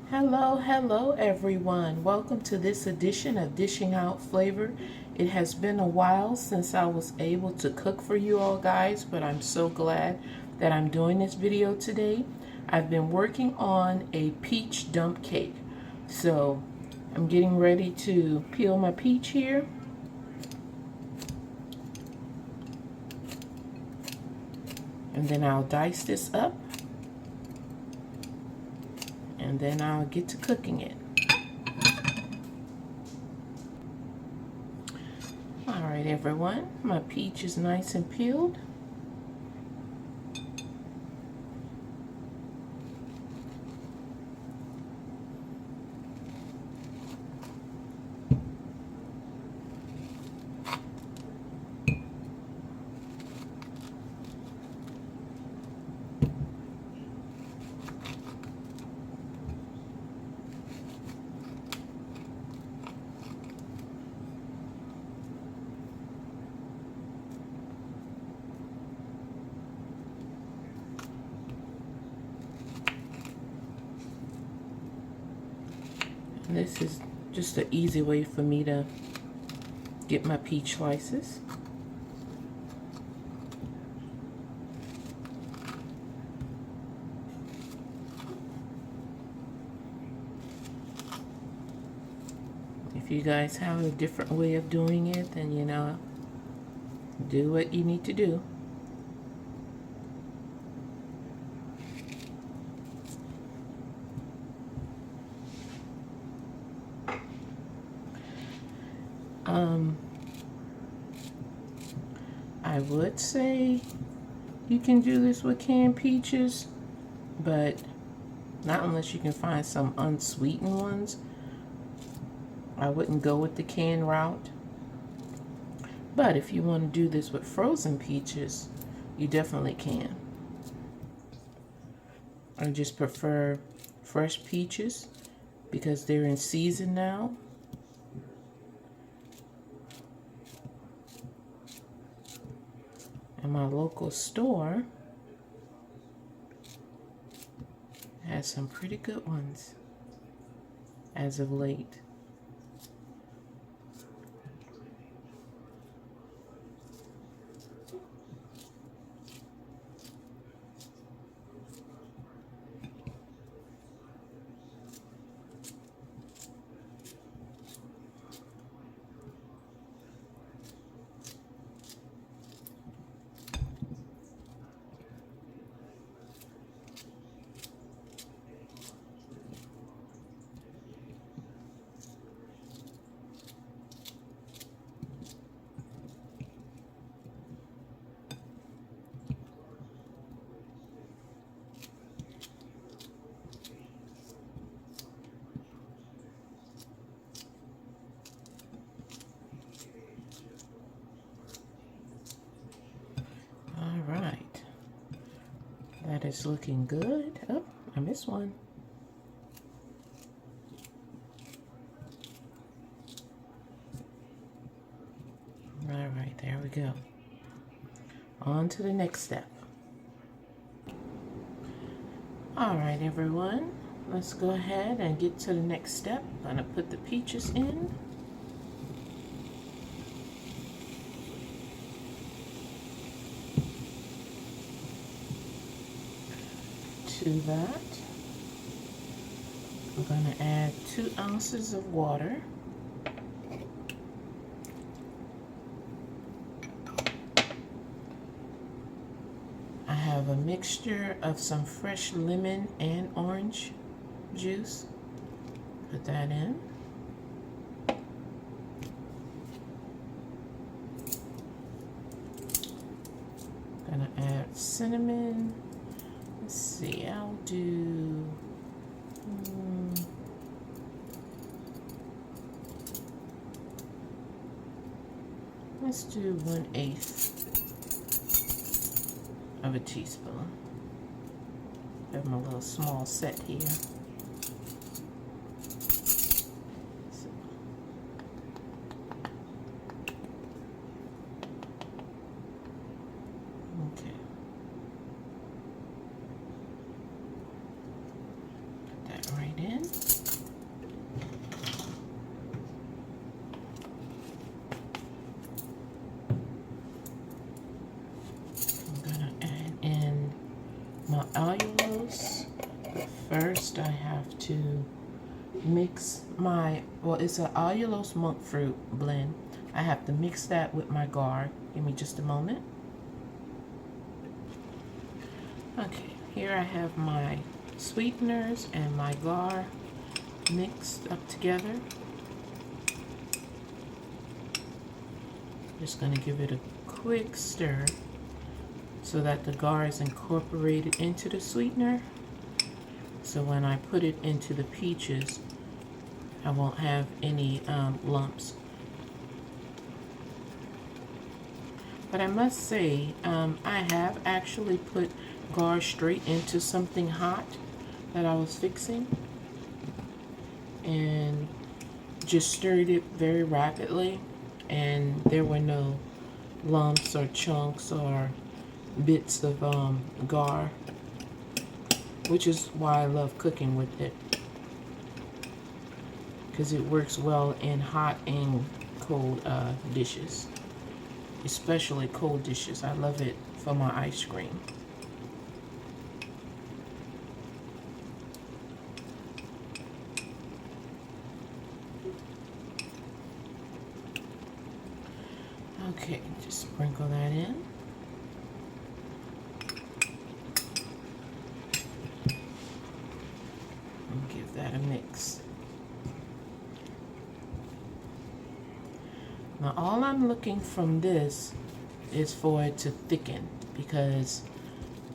Hello everyone. Welcome to this edition of Dishing Out Flavor. It has been a while since I was able to cook for you all guys, but I'm so glad that I'm doing this video today. I've been working on a peach dump cake. So I'm getting ready to peel my peach here. And then I'll dice this up. And then I'll get to cooking it. Alright everyone, my peach is nice and peeled. This is just an easy way for me to get my peach slices. If you guys have a different way of doing it, then do what you need to do. I would say you can do this with canned peaches, but not unless you can find some unsweetened ones. I wouldn't go with the canned route. But if you want to do this with frozen peaches, you definitely can. I just prefer fresh peaches because they're in season now. And my local store has some pretty good ones as of late. That is looking good. Oh, I missed one. All right, there we go. On to the next step. All right, everyone. Let's go ahead and get to the next step. I'm gonna put the peaches in. To that, I'm going to add 2 ounces of water. I have a mixture of some fresh lemon and orange juice. Put that in. Gonna add cinnamon. Let's see, I'll do let's do 1/8 of a teaspoon. Have my little small set here. Okay. Put that right in. First, I have to mix my, well, it's an Allulose monk fruit blend. I have to mix that with my Guar. Give me just a moment. Okay, here I have my sweeteners and my Guar mixed up together. Just going to give it a quick stir so that the Guar is incorporated into the sweetener. So when I put it into the peaches, I won't have any lumps. But I must say, I have actually put Guar straight into something hot that I was fixing and just stirred it very rapidly, and there were no lumps or chunks or bits of Guar, which is why I love cooking with it, because it works well in hot and cold dishes, especially cold dishes. I love it for my ice cream. Okay, just sprinkle that in. And give that a mix. Now all I'm looking from this is for it to thicken, because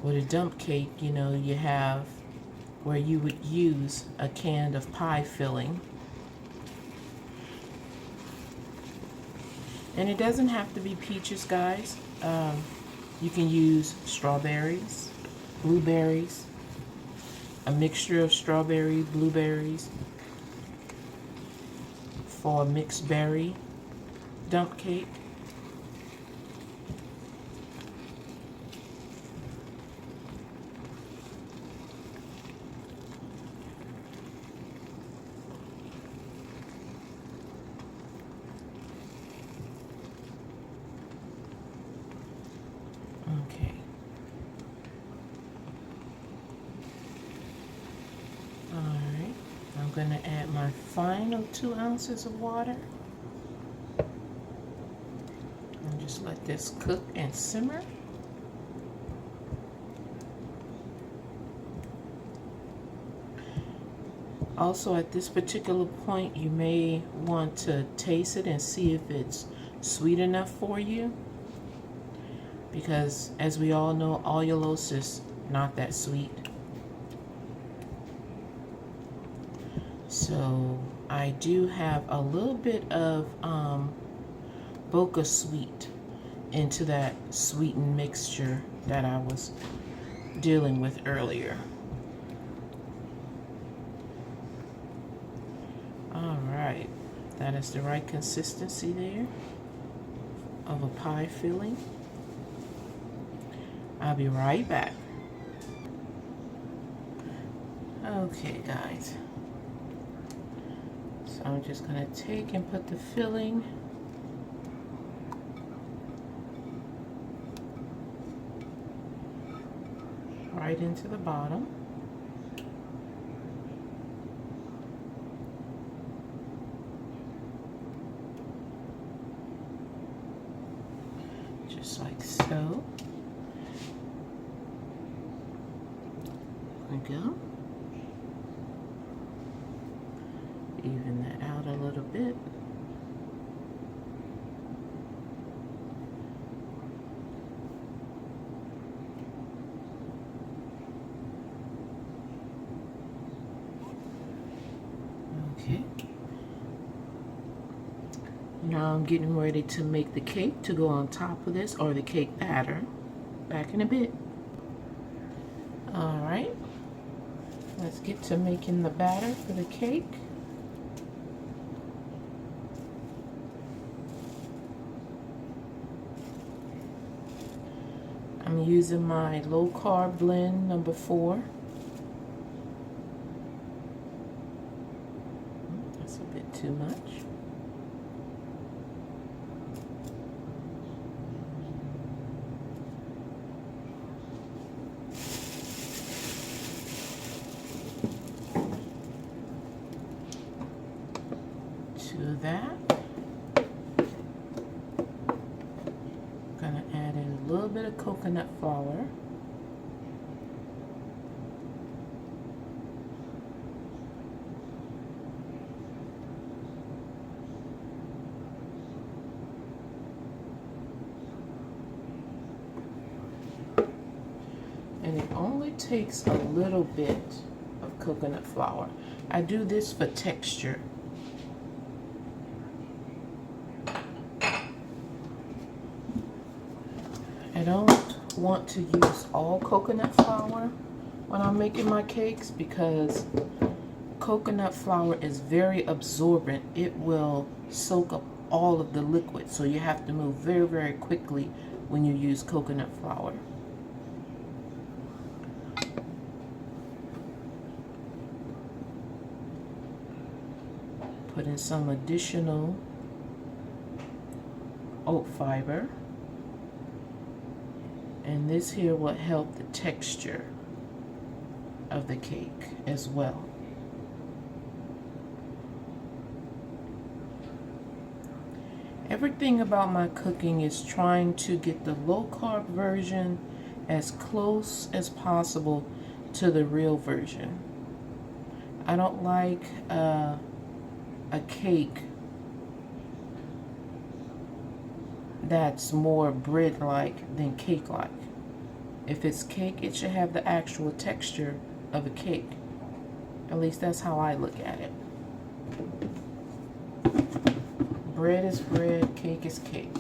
with a dump cake, you know, you have where you would use a can of pie filling. And it doesn't have to be peaches, guys. You can use strawberries, blueberries, a mixture of strawberry, blueberries for a mixed berry dump cake. Okay. All right. I'm going to add my final 2 ounces of water. And just let this cook and simmer. Also, at this particular point, you may want to taste it and see if it's sweet enough for you, because as we all know, allulose is not that sweet. So I do have a little bit of Bocha Sweet into that sweetened mixture that I was dealing with earlier. All right, that is the right consistency there of a pie filling. I'll be right back. Okay, guys. So I'm just going to take and put the filling right into the bottom. Just like so. There we go. Even that out a little bit. Okay. Now I'm getting ready to make the cake to go on top of this, or the cake batter. Back in a bit. All right. Let's get to making the batter for the cake. I'm using my low-carb blend number 4. That's a bit too much. that. Gonna add in a little bit of coconut flour. And it only takes a little bit of coconut flour. I do this for texture. I don't want to use all coconut flour when I'm making my cakes because coconut flour is very absorbent. It will soak up all of the liquid, so you have to move very, very quickly when you use coconut flour. Put in some additional oat fiber. And this here will help the texture of the cake as well. Everything about my cooking is trying to get the low-carb version as close as possible to the real version. I don't like a cake that's more bread-like than cake-like. If it's cake, it should have the actual texture of a cake. At least that's how I look at it. Bread is bread, cake is cake.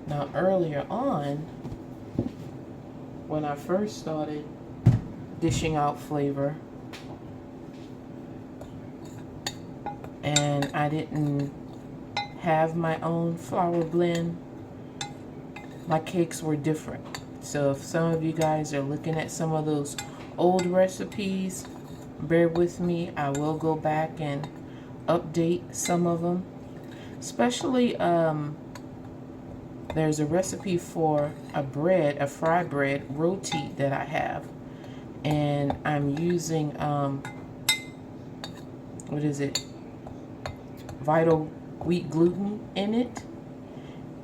Now earlier on, when I first started dishing out flavor, and I didn't have my own flour blend, my cakes were different. So if some of you guys are looking at some of those old recipes, bear with me. I will go back and update some of them. Especially, there's a recipe for a fried bread roti that I have. And I'm using, what is it? Vital wheat gluten in it,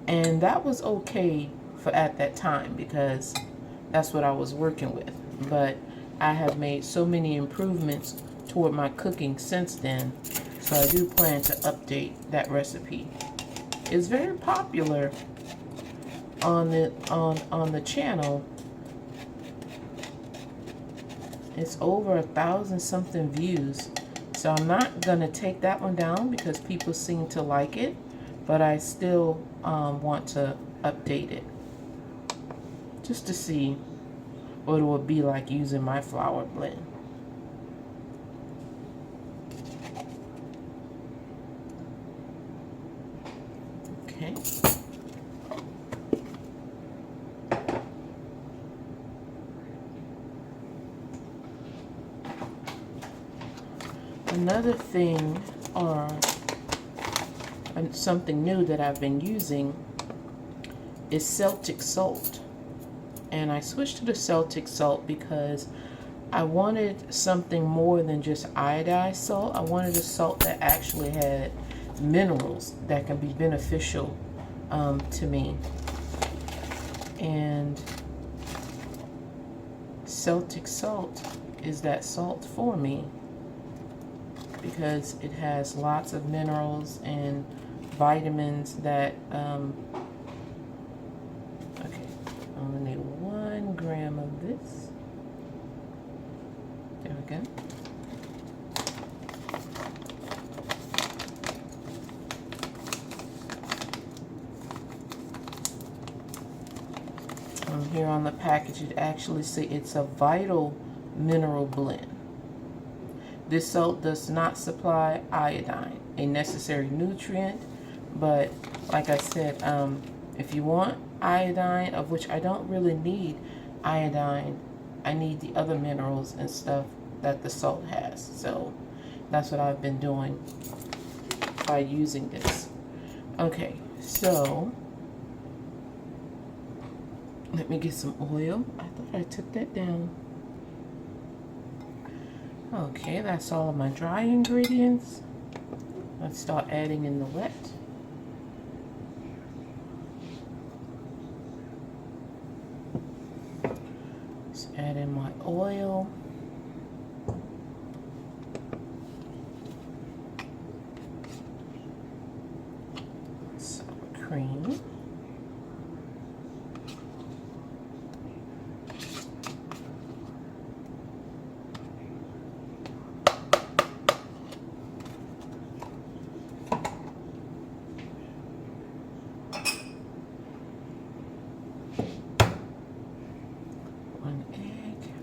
and that was okay for at that time because that's what I was working with. But I have made so many improvements toward my cooking since then, so I do plan to update that recipe. It's very popular on the channel. It's over 1,000 something views. So I'm not going to take that one down because people seem to like it, but I still want to update it just to see what it would be like using my flour blend. Okay. Another thing, or something new that I've been using, is Celtic salt. And I switched to the Celtic salt because I wanted something more than just iodized salt. I wanted a salt that actually had minerals that can be beneficial to me. And Celtic salt is that salt for me, because it has lots of minerals and vitamins that, okay, I'm gonna need 1 gram of this. There we go. Here on the package, it actually says it's a vital mineral blend. This salt does not supply iodine, a necessary nutrient, but like I said, if you want iodine, of which I don't really need iodine, I need the other minerals and stuff that the salt has. So that's what I've been doing by using this. Okay, so let me get some oil. I thought I took that down. Okay, that's all of my dry ingredients. Let's start adding in the wet. Let's add in my oil. Sour cream. One egg.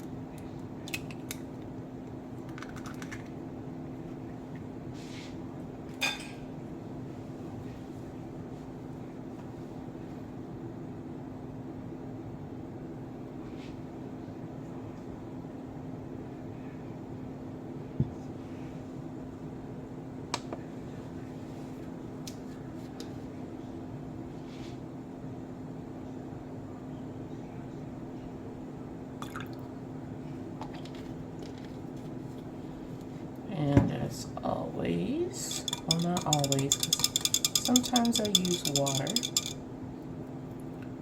And as always, well, not always, 'cause sometimes I use water,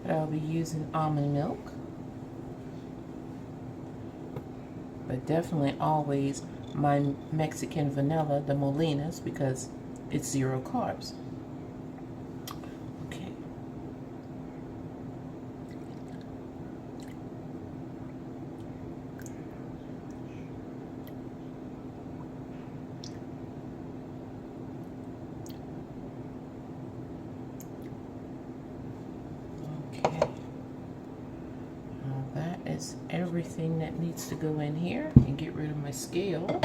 but I'll be using almond milk. But definitely always my Mexican vanilla, the Molinas, because it's 0 carbs. Okay. Okay. Now that is everything that needs to go in here, and get rid of my scale.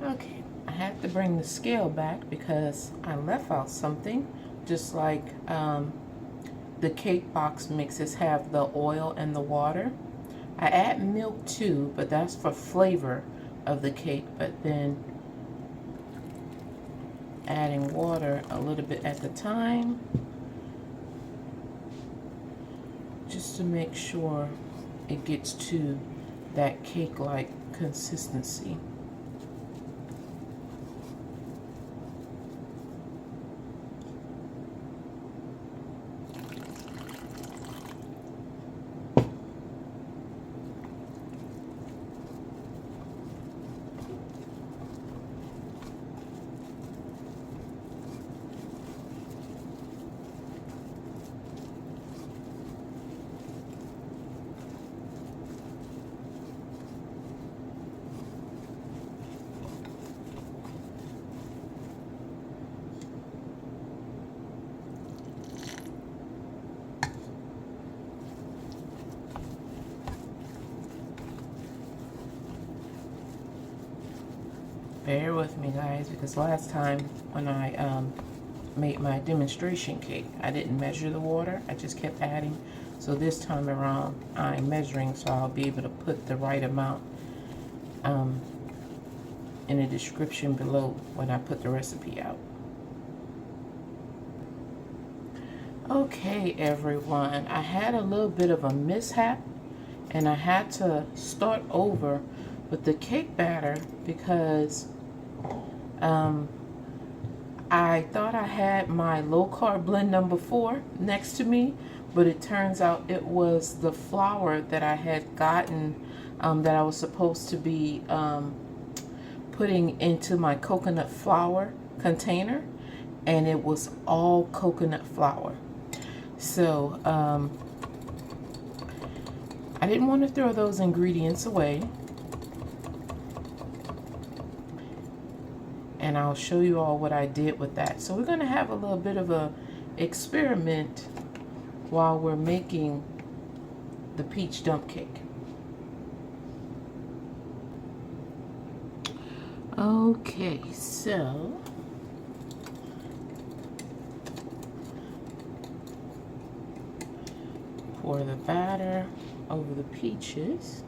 Okay, I had to bring the scale back because I left out something, just like the cake box mixes have the oil and the water. I add milk too, but that's for flavor of the cake, but then adding water a little bit at the time, just to make sure it gets to that cake-like consistency. Bear with me, guys, because last time when I made my demonstration cake, I didn't measure the water. I just kept adding. So this time around, I'm measuring, so I'll be able to put the right amount in the description below when I put the recipe out. Okay, everyone, I had a little bit of a mishap, and I had to start over with the cake batter because I thought I had my low-carb blend number 4 next to me, but it turns out it was the flour that I had gotten that I was supposed to be putting into my coconut flour container, and it was all coconut flour. So I didn't want to throw those ingredients away, and I'll show you all what I did with that. So we're going to have a little bit of a experiment while we're making the peach dump cake. Okay, so pour the batter over the peaches.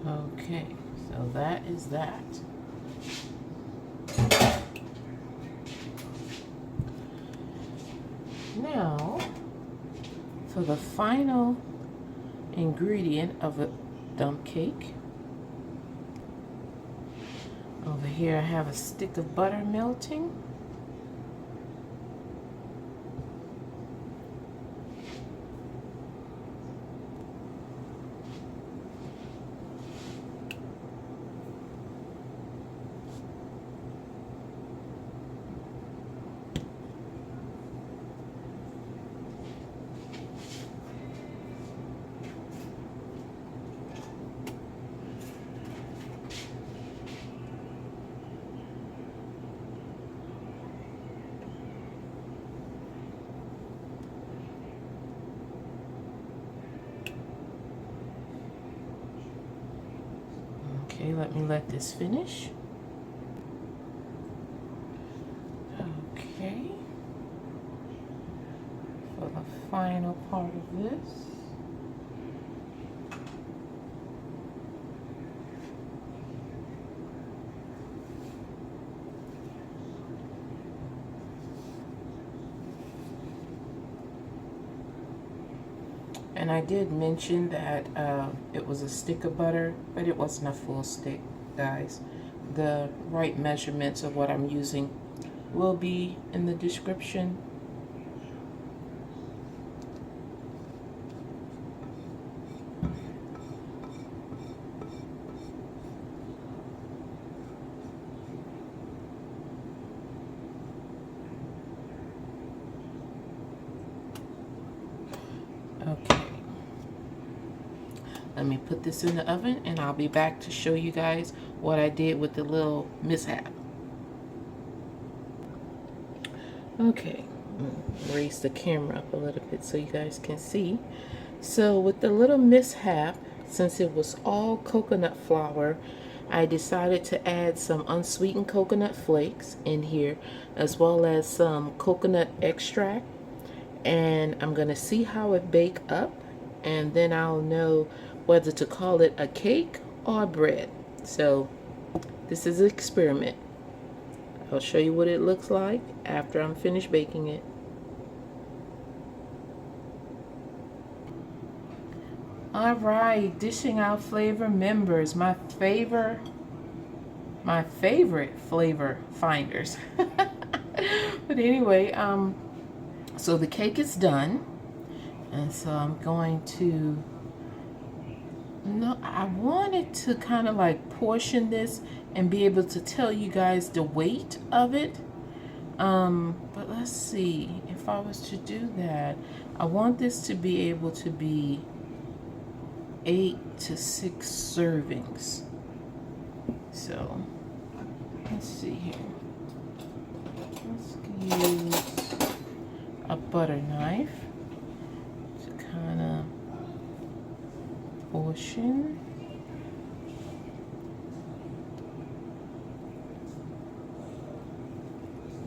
Okay, so that is that. Now, for the final ingredient of a dump cake, over here I have a stick of butter melting. Okay, let this finish. Okay, for the final part of this. And I did mention that it was a stick of butter, but it wasn't a full stick, guys. The right measurements of what I'm using will be in the description. Okay. Let me put this in the oven and I'll be back to show you guys what I did with the little mishap. Okay, raise the camera up a little bit so you guys can see. So with the little mishap, since it was all coconut flour, I decided to add some unsweetened coconut flakes in here, as well as some coconut extract. And I'm gonna see how it bakes up, and then I'll know whether to call it a cake or bread. So this is an experiment. I'll show you what it looks like after I'm finished baking it. All right, dishing out flavor members, my favorite flavor finders. But anyway, so the cake is done. And so I'm going to, no, I wanted to kind of like portion this and be able to tell you guys the weight of it. But let's see, if I was to do that, I want this to be able to be 8 to 6 servings. So let's see here. Let's use a butter knife to kind of portion.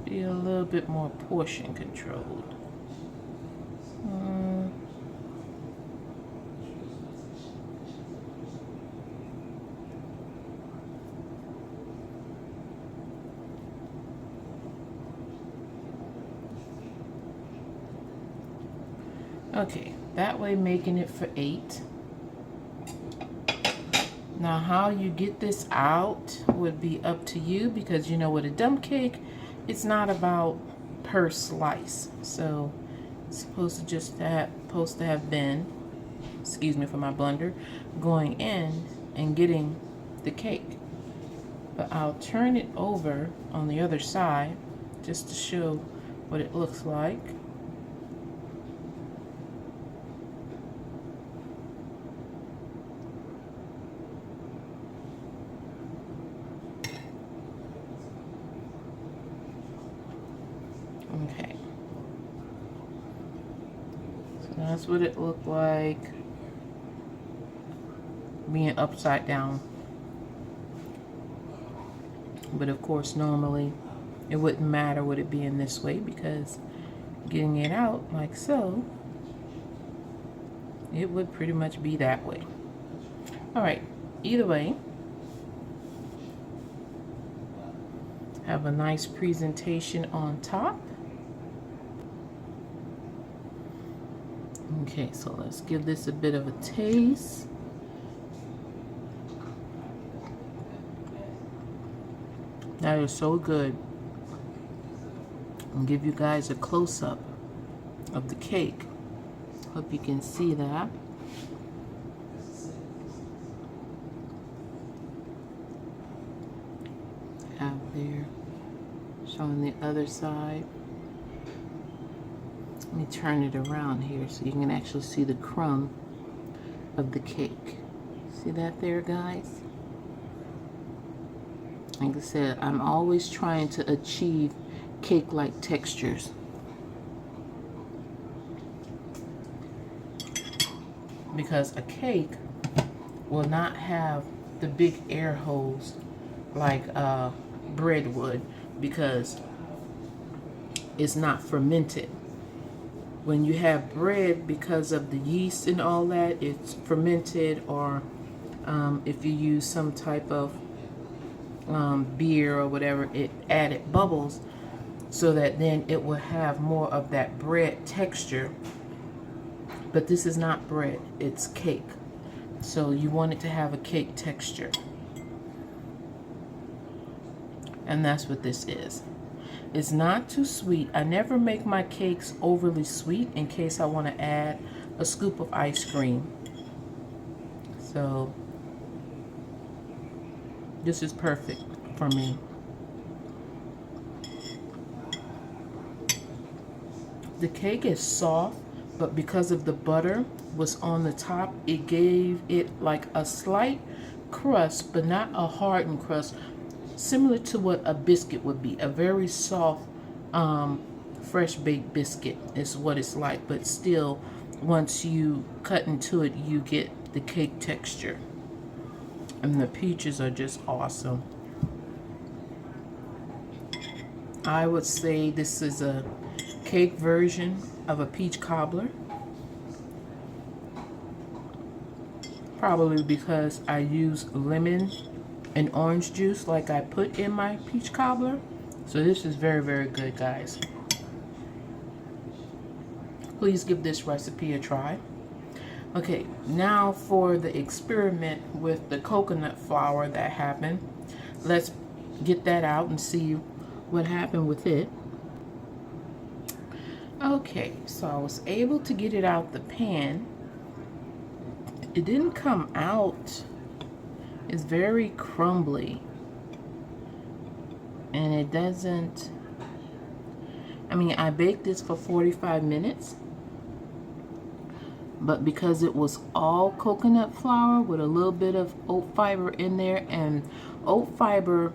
Be a little bit more portion controlled. Okay, that way making it for 8. Now how you get this out would be up to you, because you know with a dump cake, it's not about per slice. So it's supposed to have been, excuse me for my blunder, going in and getting the cake. But I'll turn it over on the other side just to show what it looks like. Okay, so that's what it looked like being upside down. But of course, normally it wouldn't matter with it being this way, because getting it out like so, it would pretty much be that way. All right, either way, have a nice presentation on top. Okay, so let's give this a bit of a taste. That is so good. I'll give you guys a close-up of the cake. Hope you can see that. Have there, showing the other side. Let me turn it around here so you can actually see the crumb of the cake. See that there, guys? Like I said, I'm always trying to achieve cake-like textures. Because a cake will not have the big air holes like bread would, because it's not fermented. When you have bread, because of the yeast and all that, it's fermented, or if you use some type of beer or whatever, it added bubbles so that then it will have more of that bread texture. But this is not bread, it's cake. So you want it to have a cake texture. And that's what this is. It's not too sweet. I never make my cakes overly sweet in case I want to add a scoop of ice cream. So this is perfect for me. The cake is soft, but because of the butter was on the top, it gave it like a slight crust, but not a hardened crust, similar to what a biscuit would be. A very soft, fresh baked biscuit is what it's like, but still, once you cut into it, you get the cake texture. And the peaches are just awesome. I would say this is a cake version of a peach cobbler. Probably because I use lemon and orange juice like I put in my peach cobbler. So this is very, very good, guys. Please give this recipe a try. Okay, now for the experiment with the coconut flour that happened. Let's get that out and see what happened with it. Okay, so I was able to get it out the pan. It didn't come out. It's very crumbly. And it doesn't, I mean, I baked this for 45 minutes. But because it was all coconut flour with a little bit of oat fiber in there, and oat fiber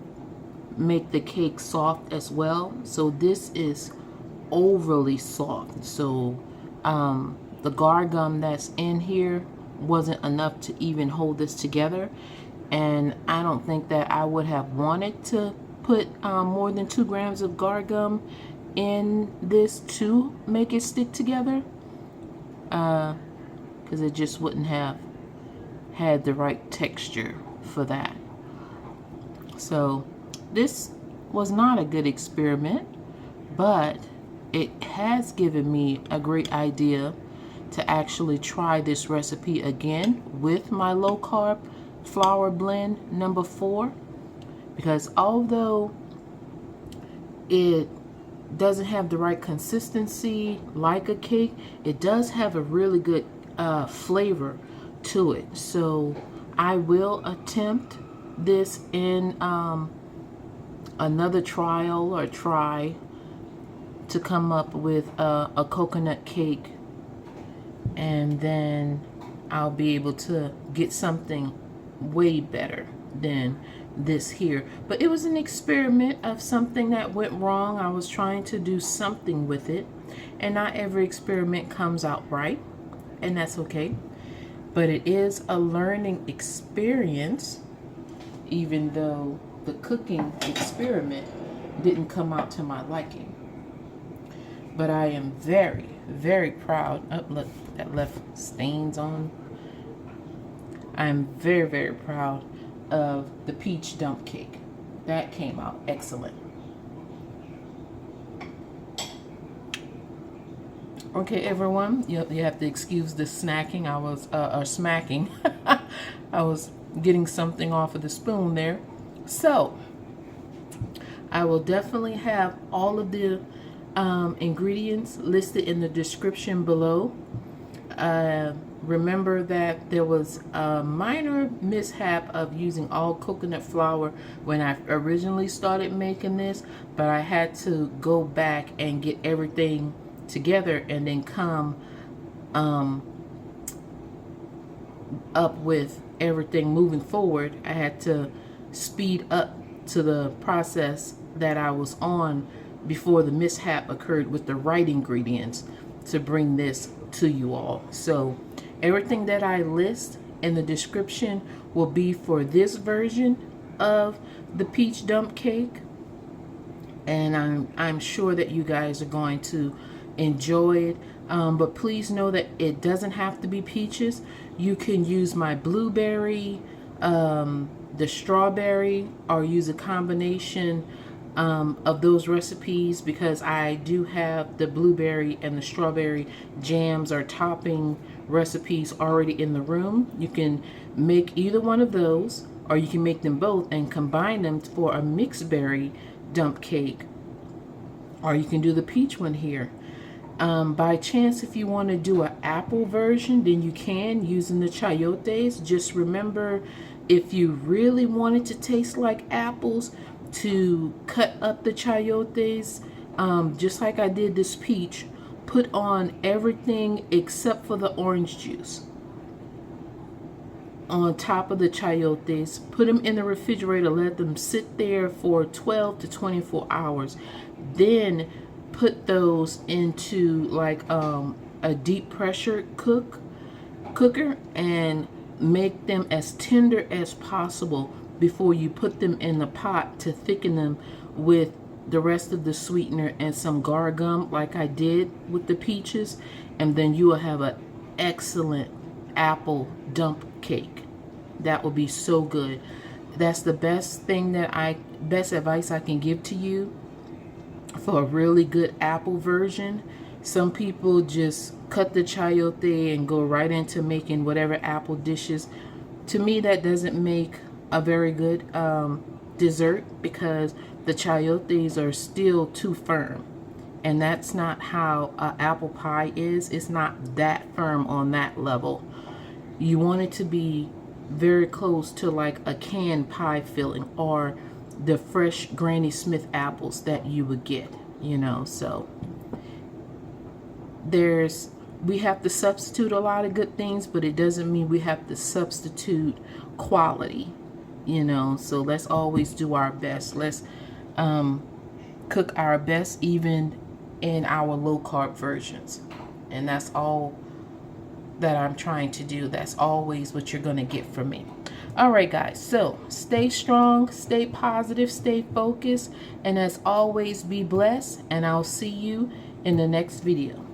make the cake soft as well. So this is overly soft. So the Guar gum that's in here wasn't enough to even hold this together. And I don't think that I would have wanted to put more than 2 grams of Guar gum in this to make it stick together. Because it just wouldn't have had the right texture for that. So this was not a good experiment, but it has given me a great idea to actually try this recipe again with my low carb flour blend number 4, because although it doesn't have the right consistency like a cake, it does have a really good flavor to it. So I will attempt this in another trial or try to come up with a coconut cake, and then I'll be able to get something way better than this here. But it was an experiment of something that went wrong. I was trying to do something with it, and not every experiment comes out right, and that's okay. But it is a learning experience, even though the cooking experiment didn't come out to my liking. But I am very, very proud. Oh, look, that left stains on. I am very, very proud of the peach dump cake. That came out excellent. Okay, everyone, you have to excuse the snacking. I was, or smacking. I was getting something off of the spoon there. So, I will definitely have all of the ingredients listed in the description below. Remember that there was a minor mishap of using all coconut flour when I originally started making this, but I had to go back and get everything together and then come up with everything moving forward. I had to speed up to the process that I was on before the mishap occurred with the right ingredients to bring this to you all. So everything that I list in the description will be for this version of the peach dump cake, and I'm sure that you guys are going to enjoy it. But please know that it doesn't have to be peaches. You can use my blueberry, the strawberry, or use a combination of those recipes, because I do have the blueberry and the strawberry jams or topping recipes already in the room. You can make either one of those, or you can make them both and combine them for a mixed berry dump cake, or you can do the peach one here. By chance, if you want to do an apple version, then you can, using the chayotes. Just remember, if you really want it to taste like apples, to cut up the chayotes, just like I did this peach, put on everything except for the orange juice on top of the chayotes, put them in the refrigerator, let them sit there for 12 to 24 hours, then put those into like a deep pressure cooker and make them as tender as possible before you put them in the pot to thicken them with the rest of the sweetener and some Guar gum like I did with the peaches, and then you will have an excellent apple dump cake. That will be so good. That's the best advice I can give to you for a really good apple version. Some people just cut the chayote and go right into making whatever apple dishes. To me, that doesn't make a very good dessert, because the chayotes are still too firm. And that's not how apple pie is. It's not that firm on that level. You want it to be very close to like a canned pie filling, or the fresh Granny Smith apples that you would get, you know. So we have to substitute a lot of good things, but it doesn't mean we have to substitute quality, you know. So let's always do our best. Let's cook our best, even in our low carb versions. And that's all that I'm trying to do. That's always what you're going to get from me. All right, guys. So stay strong, stay positive, stay focused, and as always, be blessed. And I'll see you in the next video.